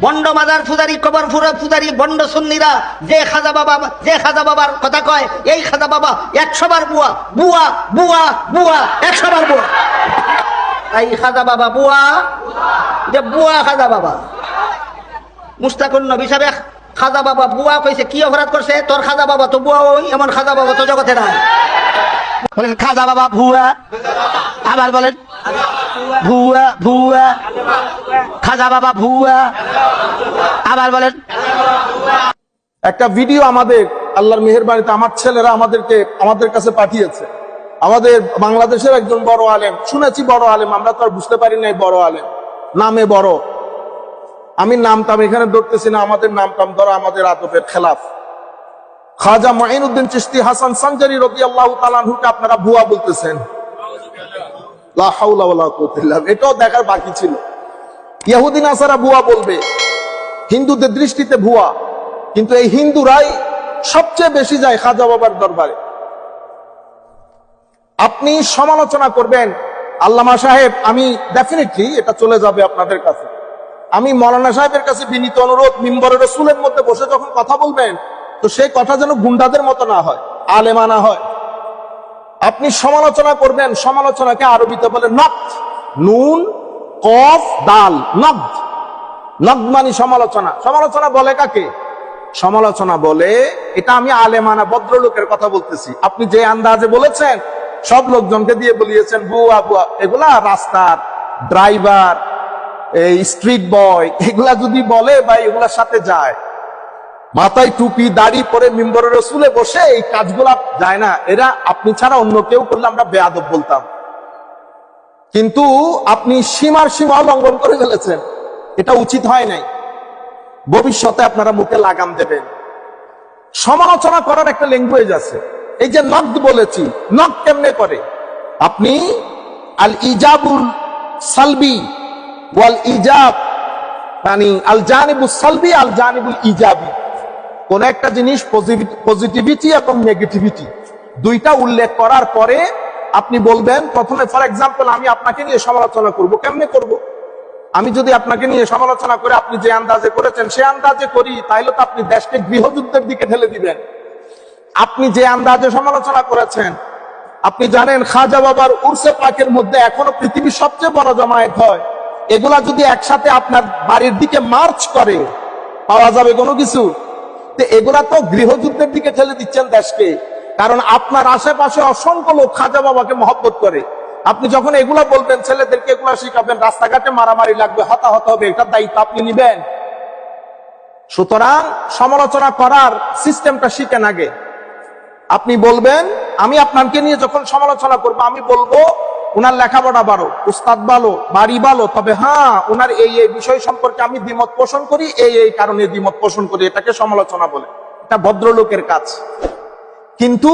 Bond মাজার পূজারি, কবর পূজারি, bond সুন্নিরা যে খাজা বাবার কথা কয়, এই খাজা বাবা 100 বার বুয়া বুয়া বুয়া বুয়া 100 বার বুয়া। এই খাজা বাবা বুয়া, যে বুয়া খাজা বাবা। মুস্তাকুন নবী সাহেব খাজা বাবা বুয়া কইছে, কি অপরাধ করছে? তোর খাজা বাবা তো বুয়া, ওই এমন খাজা বাবা তো জগতে নাই। বলেন খাজা বাবা ভুয়া, আবার বলেন ভুয়া ভুয়া, খাজা বাবা ভুয়া, আবার বলেন। একটা ভিডিও আমাদের আল্লাহর মেহেরবানিতে আমার ছেলেরা আমাদের কাছে পাঠিয়েছে। আমাদের বাংলাদেশের একজন বড় আলেম, শুনেছি বড় আলেম, আমরা তো আর বুঝতে পারি নাই বড় আলেম, নামে বড়। আমি নামটাম এখানে ধরতেছি না, আমাদের নামটাম ধরো আমাদের আদবের খেলাফ। খাজা মাইনুদ্দিন চিশতি হাসান সানজারি রাদিয়াল্লাহু তাআলা আনহুকে আপনারা ভুয়া বলতেছেন। লা হাওলা ওয়ালা কুওয়াতা ইল্লা বিল্লাহ। এটাও দেখার বাকি ছিল। ইহুদি নাসারা ভুয়া বলবে, হিন্দুদের দৃষ্টিতে ভুয়া, কিন্তু এই হিন্দুরাই সবচেয়ে বেশি যায় খাজা বাবার দরবারে। আপনি সমালোচনা করবেন আল্লামা সাহেব, আমি ডেফিনেটলি এটা চলে যাবে আপনাদের কাছে। আমি মৌলানা সাহেবের কাছে বিনীত অনুরোধ, মিম্বরে রাসূলের মধ্যে বসে যখন কথা বলবেন, তো সেই কথা যেন গুন্ডাদের মতো না হয়, আলেমানা হয়। আপনি সমালোচনা করবেন, সমালোচনাকে আরবিতে বলে নকদ, নুন কফ দাল, নকদ। নকদ মানে সমালোচনা। সমালোচনা বলে কাকে? সমালোচনা বলে, এটা আমি আলেমানা ভদ্রলোকের কথা বলতেছি। আপনি যে আন্দাজে বলেছেন, সব লোকজনকে দিয়ে বলিয়েছেন বুয়া বুয়া, এগুলা রাস্তার ড্রাইভার, এই স্ট্রিট বয়, এগুলা যদি বলে বা এগুলার সাথে যায়, মাথায় টুপি দাড়ি পরে মিম্বরে রাসূলে বসে এই কাজগুলা যায় না। এরা আপনি ছাড়া অন্য কেউ করলে আমরা বেয়াদব বলতাম, কিন্তু আপনি সীমা লঙ্ঘন করে ফেলেছেন। এটা উচিত হয় নাই। ভবিষ্যতে আপনারা মুখে লাগাম দেবেন। সমালোচনা করার একটা ল্যাঙ্গুয়েজ আছে। এই যে নকদ বলেছি, নকদ কেমনে করে? আপনি আল ইজাবুল সালবি ওয়াল ইজাব, মানে আল জানিবুস সালবি আল জানিবুল ইজাবি, কোন একটা জিনিস পজিটিভিটি এবং নেগেটিভিটি দুইটা উল্লেখ করার পরে আপনি বলবেন, প্রথমে ফর এক্সাম্পল আমি আপনাকে নিয়ে সমালোচনা করব। কেমনে করব? আমি যদি আপনাকে নিয়ে সমালোচনা করে আপনি যে আন্দাজে করেছেন সে আন্দাজে করি, তাইলে তো আপনি দেশকে গৃহযুদ্ধের দিকে ঠেলে দিবেন। আপনি যে আন্দাজে সমালোচনা করেছেন, আপনি জানেন খাজা বাবার উরসে পাকের মধ্যে এখনো পৃথিবীর সবচেয়ে বড় জমায়েত হয়। এগুলা যদি একসাথে আপনার বাড়ির দিকে মার্চ করে, পাওয়া যাবে কোনো কিছু? তো এগুলা তো গৃহযুদ্ধের দিকে ঠেলে দিচ্ছেন দেশকে। কারণ আপনার আশেপাশে অসংখ্য লোক খাজা বাবাকে মহব্বত করে। আপনি যখন এগুলা বলবেন, ছেলেদেরকে এগুলা শিখাবেন, রাস্তাঘাটে মারামারি লাগবে, হতাহত হবে, এটার দায়িত্ব আপনি নিবেন। সুতরাং সমালোচনা করার সিস্টেমটা শিখেন আগে। আপনি বলবেন, আমি আপনাকে নিয়ে যখন সমালোচনা করবো, আমি বলবো উনার লেখাপড়া ভালো, উস্তাদ ভালো, বাড়ি ভালো, তবে হ্যাঁ উনার এই এই বিষয় সম্পর্কে আমি দ্বিমত পোষণ করি, এই কারণে দ্বিমত পোষণ করি। এটাকে সমালোচনা বলে। এটা ভদ্রলোকের কাজ। কিন্তু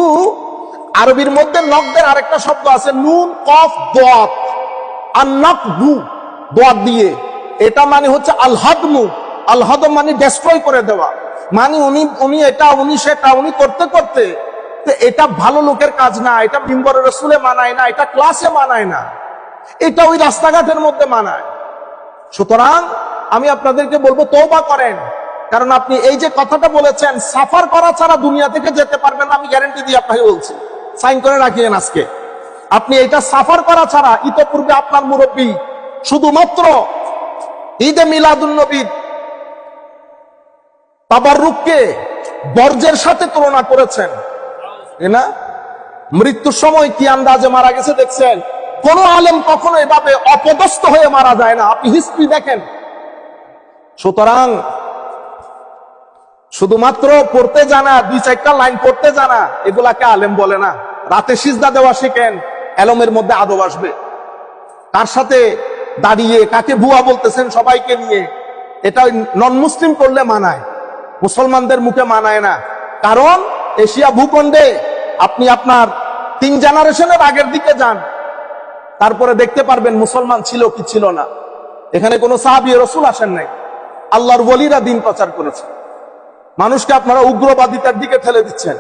আরবির মধ্যে নকদের আরেকটা শব্দ আছে, নুন কফ দোয়াত, আর নকদু দোয়াত দিয়ে। এটা মানে হচ্ছে আল হাদমু। আল হাদম মানে ডেস্ট্রয় করে দেওয়া, মানে উনি এটা উনি সেটা উনি করতে করতে, এটা ভালো লোকের কাজ না, এটা মিম্বরে রাসূলে মানায় না, এটা ক্লাসে মানায় না, এটা ওই রাস্তাঘাটের মধ্যে মানায়। সুতরাং আমি আপনাদেরকে বলবো তওবা করেন। কারণ আপনি এই যে কথাটা বলেছেন, সাফার করা ছাড়া দুনিয়া থেকে যেতে পারবেন না, আমি গ্যারান্টি দিয়ে আপনাকে বলছি, সাইন করে রাখিয়েন আজকে। আপনি এটা সাফার করা ছাড়া, ইতোপূর্বে আপনার মুরব্বী শুধুমাত্র ঈদে মিলাদুন নবী তাবাররুককে বর্জ্যের সাথে তুলনা করেছেন, না? মৃত্যুর সময় কি আন্দাজে মারা গেছে দেখছেন? কোন আলেম কখনো এভাবে অপদস্থ হয়ে মারা যায় না, আপনি হিস্ট্রি দেখেন। সুতরাং শুধুমাত্র পড়তে জানা, 2-4টা লাইন পড়তে জানা, এগুলাকে আলেম বলে না। রাতে সিজদা দেওয়া শিখেন, এলমের মধ্যে আদব আসবে। তার সাথে দাঁড়িয়ে কাকে ভুয়া বলতেছেন সবাইকে নিয়ে, এটা নন মুসলিম করলে মানায়, মুসলমানদের মুখে মানায় না। কারণ এশিয়া ভূখণ্ডে আপনি আপনার 3 জেনারেশনের আগের দিকে যান, তারপরে দেখতে পারবেন মুসলমান ছিল কি ছিল না। এখানে কোনো সাহাবী রাসূল আসেন নাই, আল্লাহর ওলিরা দিন প্রচার করেছে। মানুষকে আপনারা উগ্রবাদিতার দিকে ঠেলে দিচ্ছেন।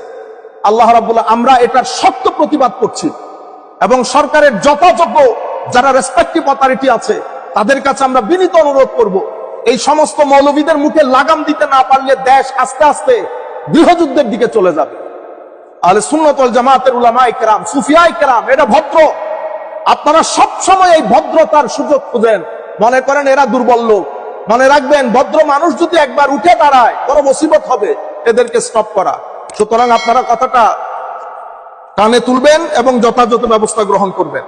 আল্লাহ রাব্বুল, আমরা এটার শক্ত প্রতিবাদ করছি এবং সরকারের যথাযোগ্য যারা রেসপেক্টিভ অথরিটি আছে তাদের কাছে আমরা বিনীত অনুরোধ করব, এই সমস্ত মৌলবীদের মুখে লাগাম দিতে না পারলে দেশ আস্তে আস্তে গৃহযুদ্ধের দিকে চলে যাবে। আহলে সুন্নাত ওয়াল জামাতের উলামায়ে কেরাম, সুফিয়ায়ে কেরাম এটা ভদ্র। আপনারা সব সময় এই ভদ্রতার সুযোগ খুঁজেন, মনে করেন এরা দুর্বল লোক। মনে রাখবেন, ভদ্র মানুষ যদি একবার উঠে দাঁড়ায় বড় মুসিবত হবে এদেরকে স্টপ করা। সুতরাং আপনারা কথাটা কানে তুলবেন এবং যথাযথ ব্যবস্থা গ্রহণ করবেন।